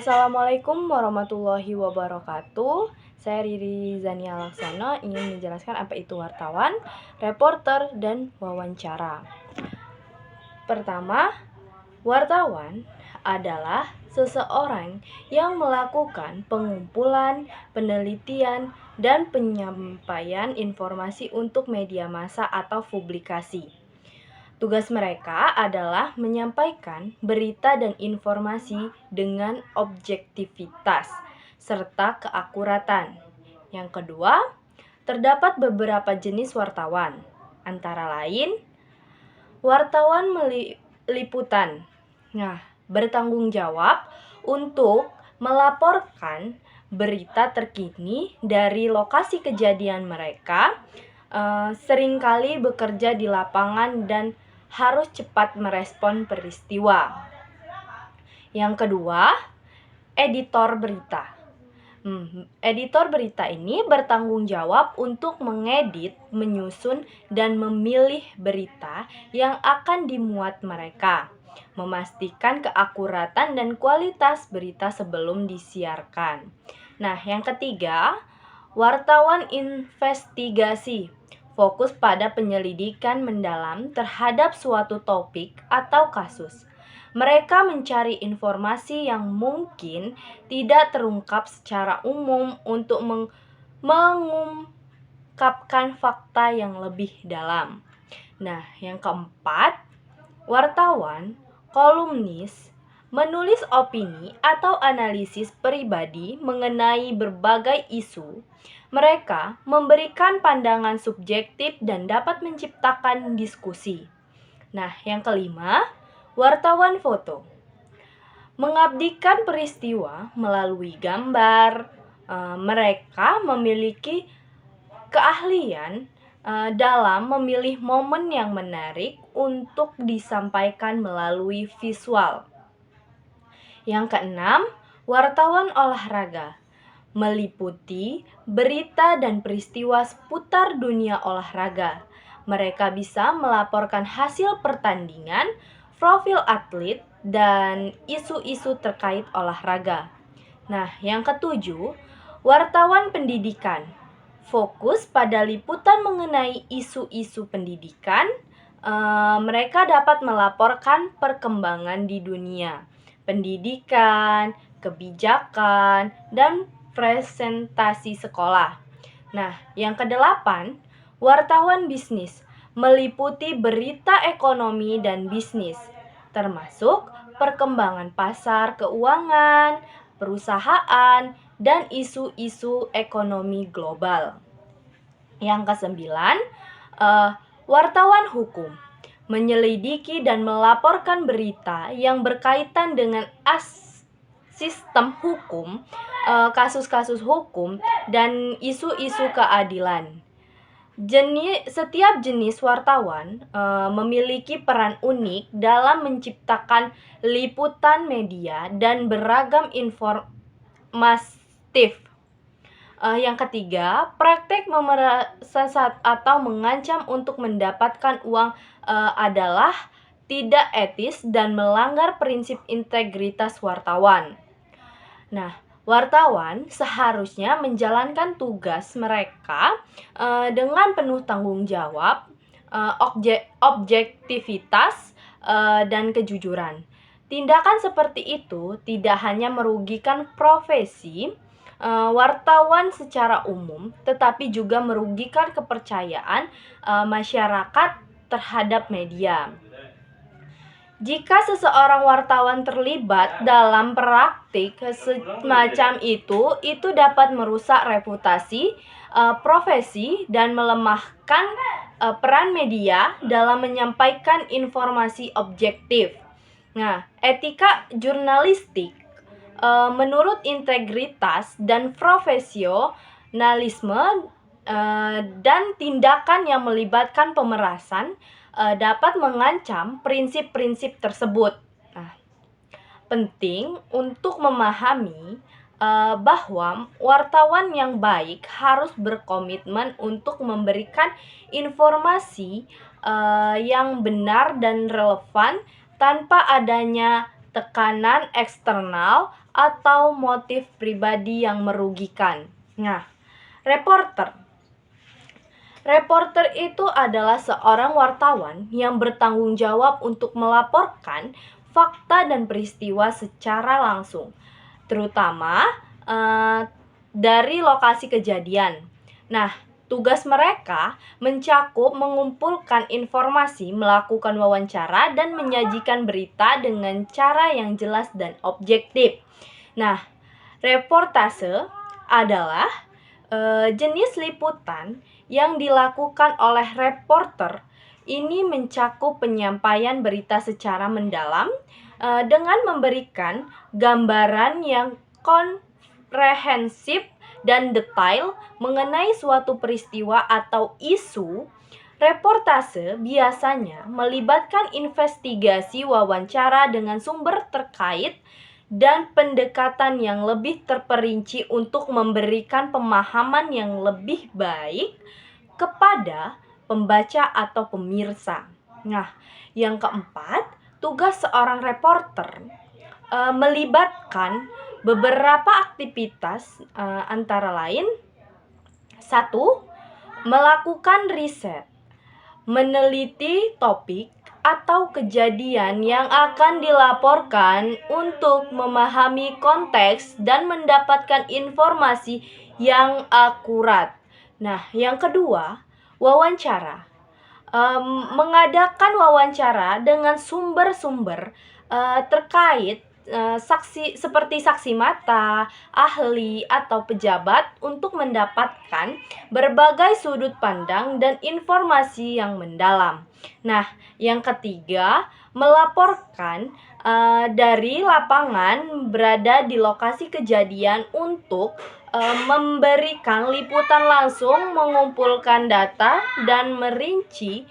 Assalamualaikum warahmatullahi wabarakatuh. Saya Riri Zania Laksana ingin menjelaskan apa itu wartawan, reporter, dan wawancara. Pertama, wartawan adalah seseorang yang melakukan pengumpulan, penelitian, dan penyampaian informasi untuk media massa atau publikasi. Tugas mereka adalah menyampaikan berita dan informasi dengan objektivitas serta keakuratan. Yang kedua, terdapat beberapa jenis wartawan, antara lain wartawan liputan. Bertanggung jawab untuk melaporkan berita terkini dari lokasi kejadian mereka, seringkali bekerja di lapangan dan harus cepat merespon peristiwa. Yang kedua, editor berita. Editor berita ini bertanggung jawab untuk mengedit, menyusun, dan memilih berita yang akan dimuat mereka, memastikan keakuratan dan kualitas berita sebelum disiarkan. Yang ketiga, wartawan investigasi. Fokus pada penyelidikan mendalam terhadap suatu topik atau kasus. Mereka mencari informasi yang mungkin tidak terungkap secara umum untuk mengungkapkan fakta yang lebih dalam. Yang keempat, wartawan, kolumnis, menulis opini atau analisis pribadi mengenai berbagai isu. Mereka memberikan pandangan subjektif dan dapat menciptakan diskusi. Yang kelima, wartawan foto. Mengabdikan peristiwa melalui gambar. Mereka memiliki keahlian dalam memilih momen yang menarik untuk disampaikan melalui visual. Yang keenam, wartawan olahraga. Meliputi berita dan peristiwa seputar dunia olahraga. Mereka bisa melaporkan hasil pertandingan, profil atlet, dan isu-isu terkait olahraga. Yang ketujuh, wartawan pendidikan. Fokus pada liputan mengenai isu-isu pendidikan. Mereka dapat melaporkan perkembangan di dunia pendidikan, kebijakan, dan presentasi sekolah. Yang kedelapan, wartawan bisnis. Meliputi berita ekonomi dan bisnis, termasuk perkembangan pasar keuangan, perusahaan, dan isu-isu ekonomi global. Yang kesembilan, wartawan hukum. Menyelidiki dan melaporkan berita yang berkaitan dengan sistem hukum, kasus-kasus hukum, dan isu-isu keadilan. Setiap jenis wartawan memiliki peran unik dalam menciptakan liputan media dan beragam informatif. Yang ketiga, praktek memerasa atau mengancam untuk mendapatkan uang adalah tidak etis dan melanggar prinsip integritas wartawan. Wartawan seharusnya menjalankan tugas mereka dengan penuh tanggung jawab, objektivitas, dan kejujuran. Tindakan seperti itu tidak hanya merugikan profesi wartawan secara umum, tetapi juga merugikan kepercayaan masyarakat terhadap media. Jika seseorang wartawan terlibat dalam praktik semacam itu dapat merusak reputasi profesi dan melemahkan peran media dalam menyampaikan informasi objektif. Etika jurnalistik menurut integritas dan profesionalisme dan tindakan yang melibatkan pemerasan dapat mengancam prinsip-prinsip tersebut. Penting untuk memahami bahwa wartawan yang baik harus berkomitmen untuk memberikan informasi yang benar dan relevan tanpa adanya tekanan eksternal, atau motif pribadi yang merugikan. Nah, reporter. Reporter itu adalah seorang wartawan yang bertanggung jawab untuk melaporkan fakta dan peristiwa secara langsung, terutama dari lokasi kejadian. Nah, tugas mereka mencakup mengumpulkan informasi, melakukan wawancara, dan menyajikan berita dengan cara yang jelas dan objektif. Nah, reportase adalah jenis liputan yang dilakukan oleh reporter. Ini mencakup penyampaian berita secara mendalam dengan memberikan gambaran yang komprehensif dan detail mengenai suatu peristiwa atau isu. Reportase biasanya melibatkan investigasi, wawancara dengan sumber terkait, dan pendekatan yang lebih terperinci untuk memberikan pemahaman yang lebih baik kepada pembaca atau pemirsa. Nah, yang keempat, tugas seorang reporter melibatkan beberapa aktivitas antara lain: 1. Melakukan riset, meneliti topik atau kejadian yang akan dilaporkan untuk memahami konteks dan mendapatkan informasi yang akurat. Nah, yang kedua, wawancara. Mengadakan wawancara dengan sumber-sumber terkait saksi seperti saksi mata, ahli, atau pejabat untuk mendapatkan berbagai sudut pandang dan informasi yang mendalam. Nah, yang ketiga, melaporkan dari lapangan, berada di lokasi kejadian untuk memberikan liputan langsung, mengumpulkan data, dan merinci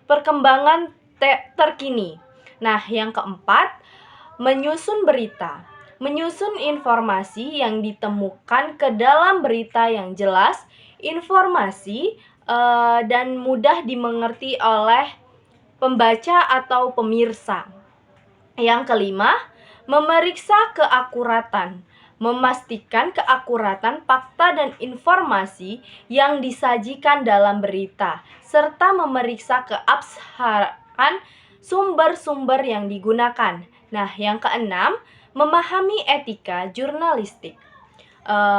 perkembangan terkini. Nah, yang keempat, menyusun berita. Menyusun informasi yang ditemukan ke dalam berita yang jelas, informasi dan mudah dimengerti oleh pembaca atau pemirsa. Yang kelima, memeriksa keakuratan. Memastikan keakuratan fakta dan informasi yang disajikan dalam berita, serta memeriksa keabsahan sumber-sumber yang digunakan. Nah, yang keenam, memahami etika jurnalistik.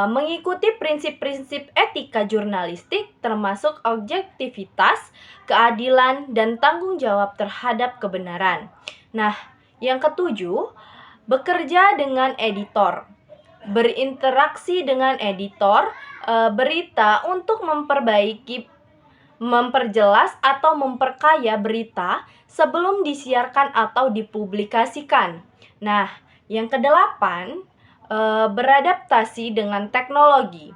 Mengikuti prinsip-prinsip etika jurnalistik termasuk objektivitas, keadilan, dan tanggung jawab terhadap kebenaran. Nah, yang ketujuh, bekerja dengan editor. Berinteraksi dengan editor berita untuk memperbaiki, memperjelas, atau memperkaya berita sebelum disiarkan atau dipublikasikan. Nah, yang kedelapan, beradaptasi dengan teknologi,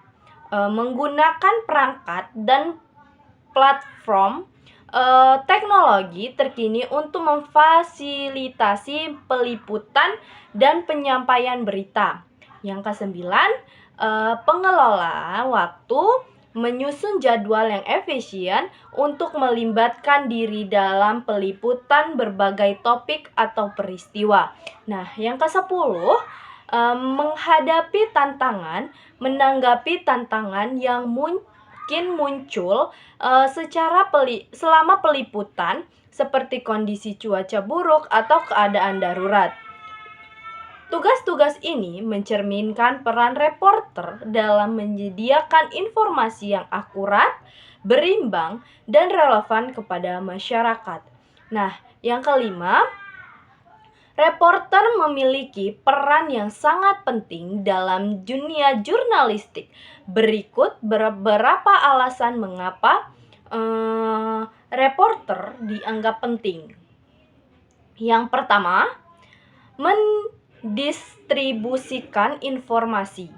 menggunakan perangkat dan platform teknologi terkini untuk memfasilitasi peliputan dan penyampaian berita. Yang kesembilan, pengelola waktu, menyusun jadwal yang efisien untuk melibatkan diri dalam peliputan berbagai topik atau peristiwa. Nah, yang kesepuluh, menghadapi tantangan, menanggapi tantangan yang mungkin muncul selama peliputan, seperti kondisi cuaca buruk atau keadaan darurat. Tugas-tugas ini mencerminkan peran reporter dalam menyediakan informasi yang akurat, berimbang, dan relevan kepada masyarakat. Nah, yang kelima, reporter memiliki peran yang sangat penting dalam dunia jurnalistik. Berikut beberapa alasan mengapa reporter dianggap penting. Yang pertama, mendistribusikan informasi.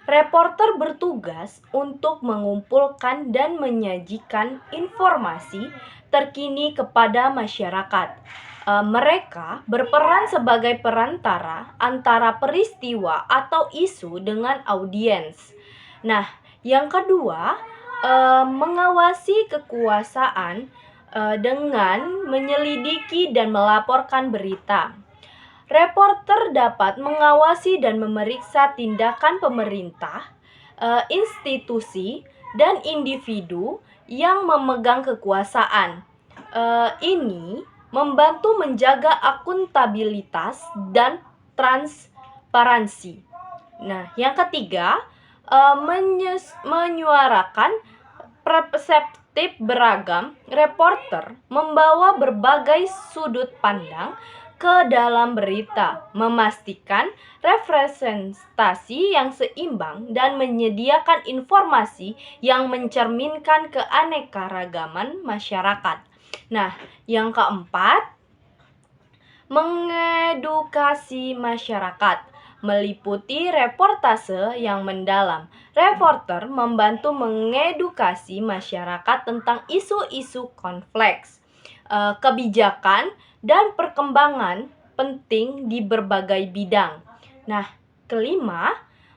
Reporter bertugas untuk mengumpulkan dan menyajikan informasi terkini kepada masyarakat. Mereka berperan sebagai perantara antara peristiwa atau isu dengan audiens. Nah, yang kedua, mengawasi kekuasaan dengan menyelidiki dan melaporkan berita. Reporter dapat mengawasi dan memeriksa tindakan pemerintah, institusi, dan individu yang memegang kekuasaan. Ini membantu menjaga akuntabilitas dan transparansi. Nah, yang ketiga, menyuarakan perspektif beragam. Reporter membawa berbagai sudut pandang ke dalam berita, memastikan representasi yang seimbang dan menyediakan informasi yang mencerminkan keanekaragaman masyarakat. Nah, yang keempat, mengedukasi masyarakat. Meliputi reportase yang mendalam. Reporter membantu mengedukasi masyarakat tentang isu-isu kompleks, kebijakan, dan perkembangan penting di berbagai bidang. Nah, kelima,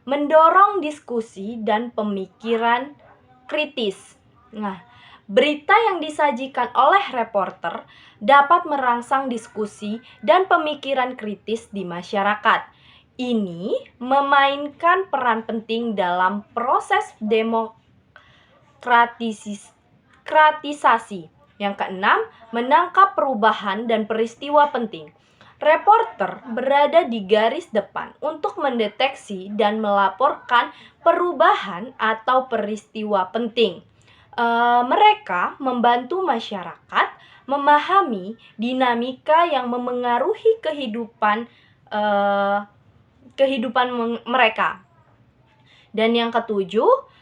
mendorong diskusi dan pemikiran kritis. Nah, berita yang disajikan oleh reporter dapat merangsang diskusi dan pemikiran kritis di masyarakat. Ini memainkan peran penting dalam proses demokratisasi. Yang keenam, menangkap perubahan dan peristiwa penting. Reporter berada di garis depan untuk mendeteksi dan melaporkan perubahan atau peristiwa penting. Mereka membantu masyarakat memahami dinamika yang memengaruhi kehidupan mereka. Dan yang ketujuh,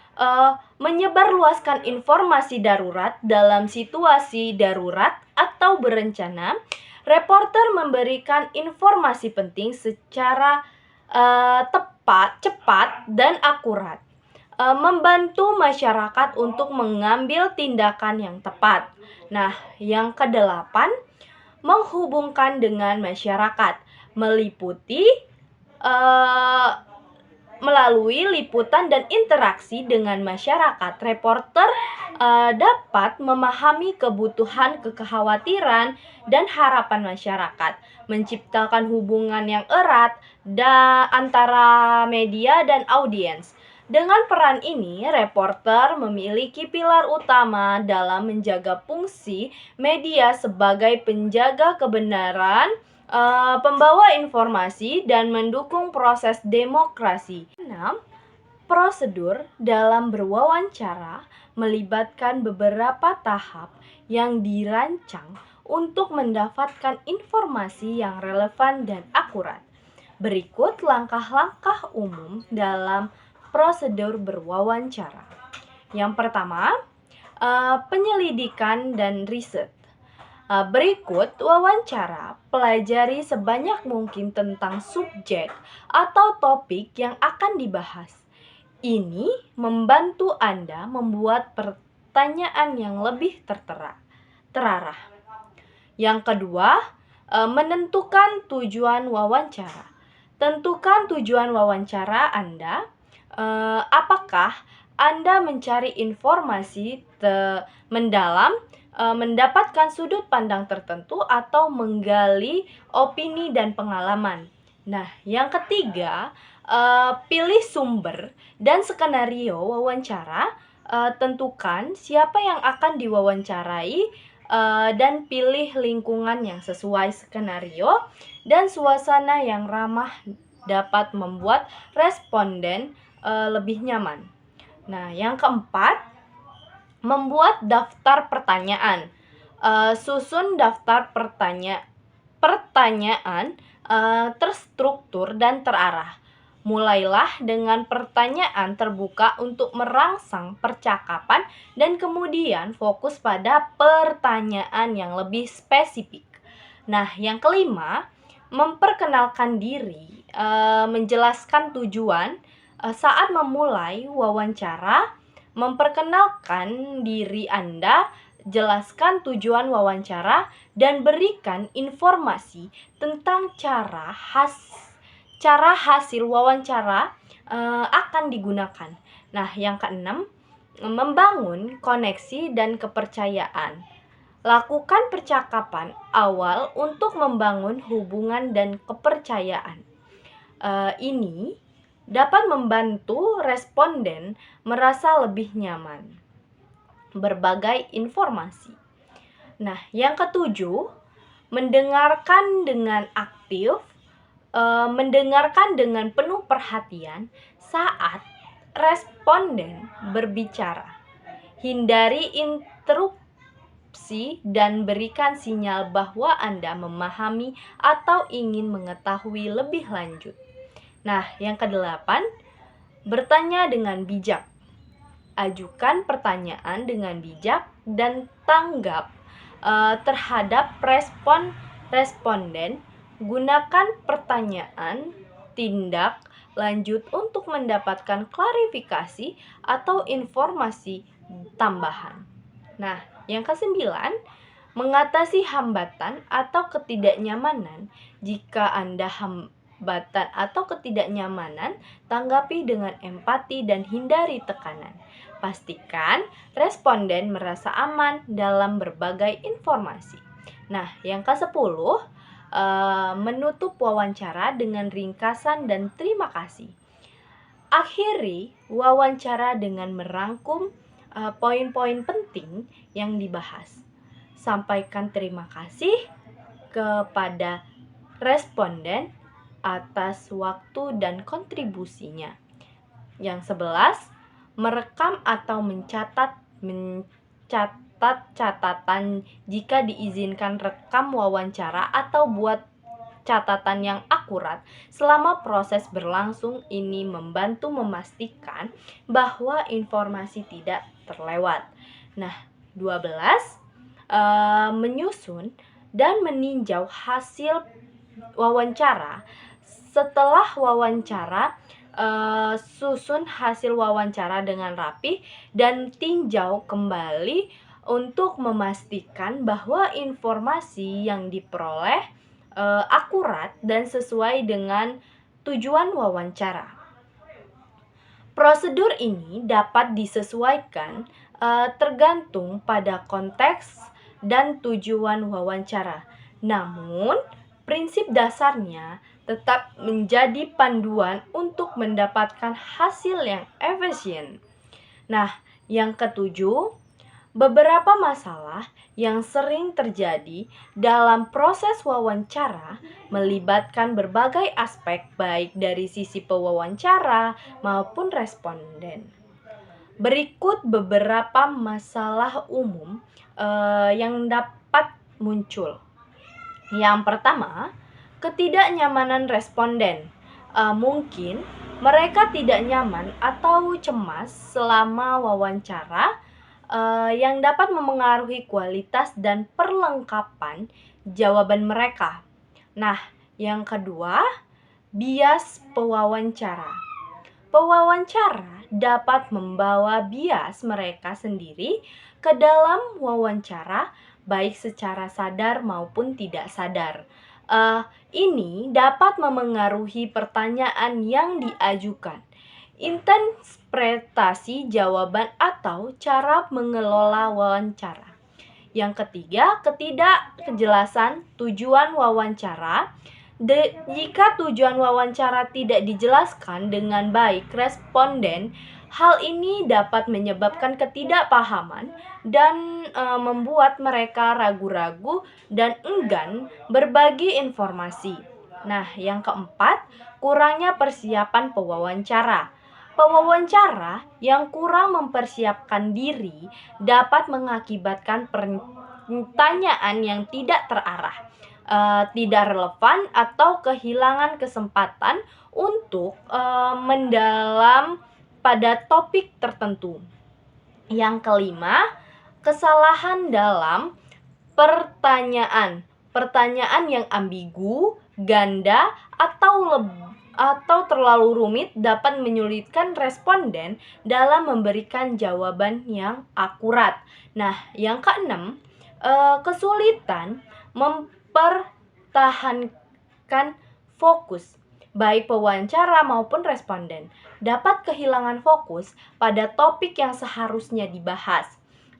menyebarluaskan informasi darurat dalam situasi darurat atau berencana. Reporter memberikan informasi penting secara cepat, dan akurat, membantu masyarakat untuk mengambil tindakan yang tepat. Nah, yang kedelapan, menghubungkan dengan masyarakat, meliputi melalui liputan dan interaksi dengan masyarakat. Reporter dapat memahami kebutuhan, kekhawatiran, dan harapan masyarakat, menciptakan hubungan yang erat antara media dan audiens. Dengan peran ini, reporter memiliki pilar utama dalam menjaga fungsi media sebagai penjaga kebenaran, pembawa informasi, dan mendukung proses demokrasi. 6. Prosedur dalam berwawancara melibatkan beberapa tahap yang dirancang untuk mendapatkan informasi yang relevan dan akurat. Berikut langkah-langkah umum dalam prosedur berwawancara. Yang pertama, penyelidikan dan riset. Berikut wawancara, pelajari sebanyak mungkin tentang subjek atau topik yang akan dibahas. Ini membantu Anda membuat pertanyaan yang lebih terarah. Yang kedua, menentukan tujuan wawancara. Tentukan tujuan wawancara Anda. Apakah Anda mencari informasi mendalam, mendapatkan sudut pandang tertentu, atau menggali opini dan pengalaman? Nah, yang ketiga, pilih sumber dan skenario wawancara. Tentukan siapa yang akan diwawancarai, dan pilih lingkungan yang sesuai skenario dan suasana yang ramah dapat membuat responden lebih nyaman. Nah, yang keempat, membuat daftar pertanyaan. Susun daftar pertanyaan terstruktur dan terarah. Mulailah dengan pertanyaan terbuka untuk merangsang percakapan dan kemudian fokus pada pertanyaan yang lebih spesifik. Nah, yang kelima, memperkenalkan diri, menjelaskan tujuan. Saat memulai wawancara, memperkenalkan diri Anda, jelaskan tujuan wawancara, dan berikan informasi tentang cara hasil wawancara akan digunakan. Nah, yang keenam, membangun koneksi dan kepercayaan. Lakukan percakapan awal untuk membangun hubungan dan kepercayaan. Ini dapat membantu responden merasa lebih nyaman. Berbagai informasi. Nah, yang ketujuh, mendengarkan dengan aktif, mendengarkan dengan penuh perhatian saat responden berbicara. Hindari interupsi dan berikan sinyal bahwa Anda memahami atau ingin mengetahui lebih lanjut. Nah, yang kedelapan, bertanya dengan bijak. Ajukan pertanyaan dengan bijak dan tanggap terhadap responden. Gunakan pertanyaan tindak lanjut untuk mendapatkan klarifikasi atau informasi tambahan. Nah, yang kesembilan, mengatasi hambatan atau ketidaknyamanan. Jika Anda hambatan atau ketidaknyamanan, tanggapi dengan empati dan hindari tekanan. Pastikan responden merasa aman dalam berbagai informasi. Nah, yang ke-10, menutup wawancara dengan ringkasan dan terima kasih. Akhiri wawancara dengan merangkum poin-poin penting yang dibahas. Sampaikan terima kasih kepada responden atas waktu dan kontribusinya. Yang 11, merekam atau mencatat catatan jika diizinkan rekam wawancara atau buat catatan yang akurat selama proses berlangsung. Ini membantu memastikan bahwa informasi tidak terlewat. Nah, 12, menyusun dan meninjau hasil wawancara. Setelah wawancara, susun hasil wawancara dengan rapi dan tinjau kembali untuk memastikan bahwa informasi yang diperoleh akurat dan sesuai dengan tujuan wawancara. Prosedur ini dapat disesuaikan tergantung pada konteks dan tujuan wawancara. Namun, prinsip dasarnya tetap menjadi panduan untuk mendapatkan hasil yang efisien. Nah, yang ketujuh, beberapa masalah yang sering terjadi dalam proses wawancara melibatkan berbagai aspek baik dari sisi pewawancara maupun responden. Berikut beberapa masalah umum yang dapat muncul. Yang pertama, ketidaknyamanan responden. Mungkin mereka tidak nyaman atau cemas selama wawancara, yang dapat memengaruhi kualitas dan perlengkapan jawaban mereka. Nah, yang kedua, bias pewawancara. Pewawancara dapat membawa bias mereka sendiri ke dalam wawancara, baik secara sadar maupun tidak sadar. Ini dapat memengaruhi pertanyaan yang diajukan, interpretasi jawaban atau cara mengelola wawancara. Yang ketiga, ketidakjelasan tujuan wawancara. Jika tujuan wawancara tidak dijelaskan dengan baik responden, hal ini dapat menyebabkan ketidakpahaman dan membuat mereka ragu-ragu dan enggan berbagi informasi. Nah, yang keempat, kurangnya persiapan pewawancara. Pewawancara yang kurang mempersiapkan diri dapat mengakibatkan pertanyaan yang tidak terarah, tidak relevan, atau kehilangan kesempatan untuk mendalam pada topik tertentu. Yang kelima, kesalahan dalam pertanyaan. Pertanyaan yang ambigu, ganda, atau terlalu rumit dapat menyulitkan responden dalam memberikan jawaban yang akurat. Nah, yang keenam, kesulitan mempertahankan fokus. Baik pewawancara maupun responden dapat kehilangan fokus pada topik yang seharusnya dibahas.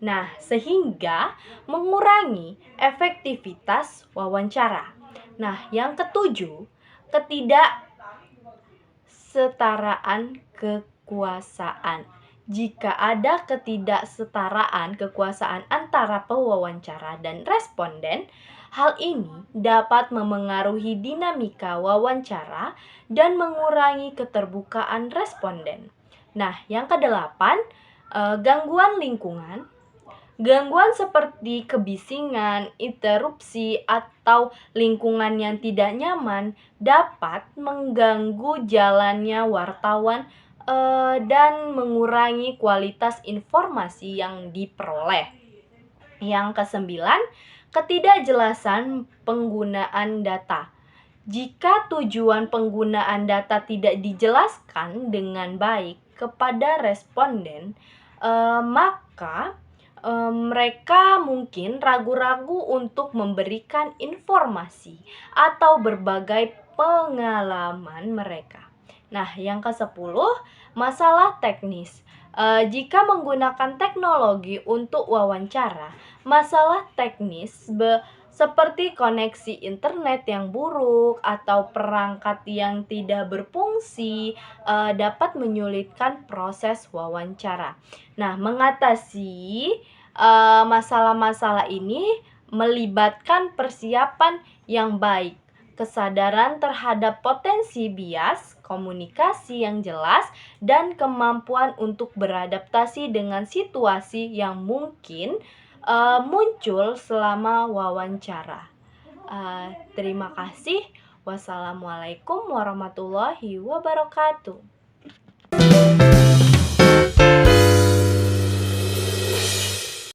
Nah, sehingga mengurangi efektivitas wawancara. Nah, yang ketujuh, ketidaksetaraan kekuasaan. Jika ada ketidaksetaraan kekuasaan antara pewawancara dan responden, hal ini dapat memengaruhi dinamika wawancara dan mengurangi keterbukaan responden. Nah, yang kedelapan, gangguan lingkungan. Gangguan seperti kebisingan, interupsi, atau lingkungan yang tidak nyaman dapat mengganggu jalannya wartawan dan mengurangi kualitas informasi yang diperoleh. Yang kesembilan, ketidakjelasan penggunaan data. Jika tujuan penggunaan data tidak dijelaskan dengan baik kepada responden, maka mereka mungkin ragu-ragu untuk memberikan informasi atau berbagai pengalaman mereka. Nah, yang ke-10, masalah teknis. Jika menggunakan teknologi untuk wawancara, masalah teknis seperti koneksi internet yang buruk atau perangkat yang tidak berfungsi dapat menyulitkan proses wawancara. Nah, mengatasi masalah-masalah ini melibatkan persiapan yang baik, kesadaran terhadap potensi bias, komunikasi yang jelas, dan kemampuan untuk beradaptasi dengan situasi yang mungkin muncul selama wawancara. Terima kasih. Wassalamualaikum warahmatullahi wabarakatuh.